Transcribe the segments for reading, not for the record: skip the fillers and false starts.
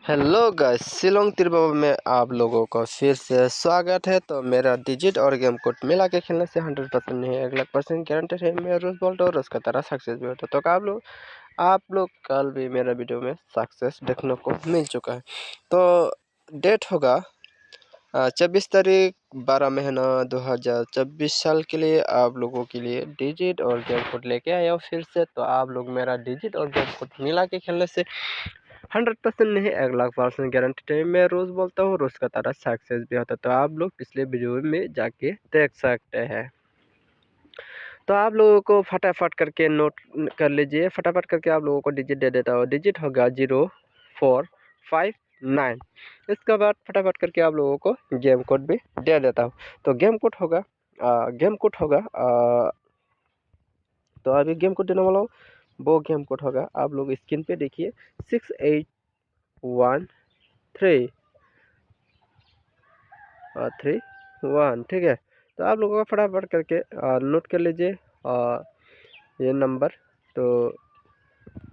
Hello guys, Shillong तिरबाबा में आप लोगों का फिर से स्वागत है। तो मेरा डिजिट और गेम कोड मिला के खेलने से 100% नहीं 1,00,000% गारंटेड है। मैं रोज बोल्ट और उसका तरह सक्सेस भी होता। तो आप लोग कल भी मेरा वीडियो में सक्सेस देखने को मिल चुका है। तो डेट होगा 24 तारीख 12 महीना 2024 साल के लिए आप लोगों के लिए डिजिट और गेम कोड लेके आया हूँ फिर से। तो आप लोग मेरा डिजिट और गेम कोड मिला के खेलने से 100% नहीं 1,00,000% गारंटी है। मैं रोज़ बोलता हूँ, रोज़ का तरह सक्सेस भी होता है। तो आप लोग पिछले वीडियो में जाके देख सकते हैं। तो आप लोगों को फटाफट करके नोट कर लीजिए। फटाफट करके आप लोगों को डिजिट दे देता हूँ। डिजिट होगा 0459। इसके बाद फटाफट करके आप लोगों को गेम कोड भी दे देता हूँ। तो गेम कोड होगा तो अभी गेम कोड देने वाला हूँ। वो गेम कोड होगा, आप लोग स्क्रीन पे देखिए, 681331। ठीक है। तो आप लोगों का फटाफट करके नोट कर लीजिए ये नंबर। तो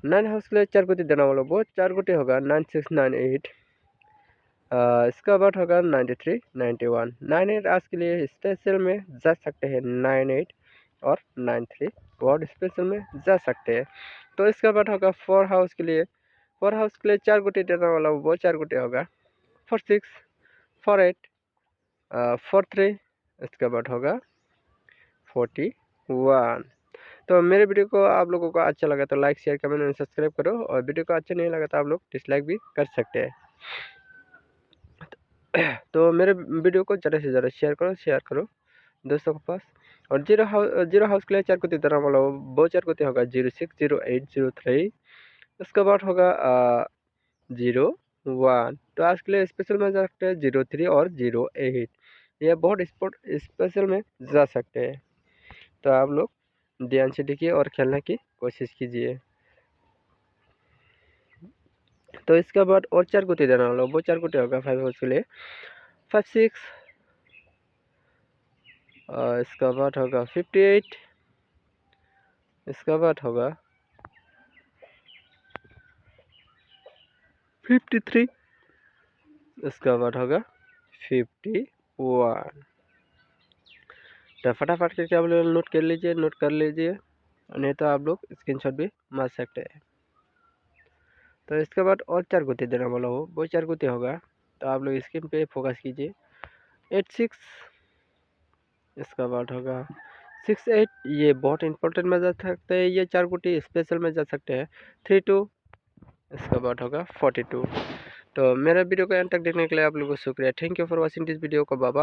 9 हाउस के लिए 4 गुटी देना वाला, वो 4 गुटी होगा 9698। इसका बाद होगा 93 91 98। आज के लिए स्पेशल में जा सकते हैं 98 और 93 वर्ड स्पेशल में जा सकते हैं। तो इसका बाद होगा 4 हाउस के लिए 4 गुटी देने वाला, वो 4 गुटी होगा 46 48 43। इसके बाद होगा 41। तो मेरे वीडियो को आप लोगों को अच्छा लगा तो लाइक शेयर कमेंट और सब्सक्राइब करो, और वीडियो को अच्छा नहीं लगा तो आप लोग डिसलाइक भी कर सकते हैं। तो मेरे वीडियो को ज़्यादा से ज़्यादा शेयर करो दोस्तों के पास। और जीरो हाउस के लिए 4 गुती देना वाला, वो 4 गुती होगा 06 08 03। उसके बाद होगा 01। तो आज के लिए स्पेशल में जा सकते हैं 03 और 08। ये बहुत स्पोर्ट स्पेशल में जा सकते हैं। तो आप लोग ध्यान से देखिए और खेलने की कोशिश कीजिए। तो इसके बाद और 4 गुती देना वाला, वो 4 गुती होगा 5 हाउस के लिए 56। इसका बाद होगा 58। इसका बाद होगा 53। इसका बाद होगा 51। तो फटाफट करके आप लोग नोट कर लीजिए, नहीं तो आप लोग स्क्रीनशॉट भी मार सकते हैं। तो इसके बाद और 4 गुती देने वाला हो, वो 4 गुती होगा। तो आप लोग स्क्रीन पे फोकस कीजिए 86। इसका बाद होगा 68। ये बहुत इंपॉर्टेंट में जा सकते हैं, ये 4 गुटी स्पेशल में जा सकते हैं 32। इसका बाद होगा 42। तो मेरा वीडियो को एंड तक देखने के लिए आप लोगों को शुक्रिया। Thank you for watching this video को। बाबा।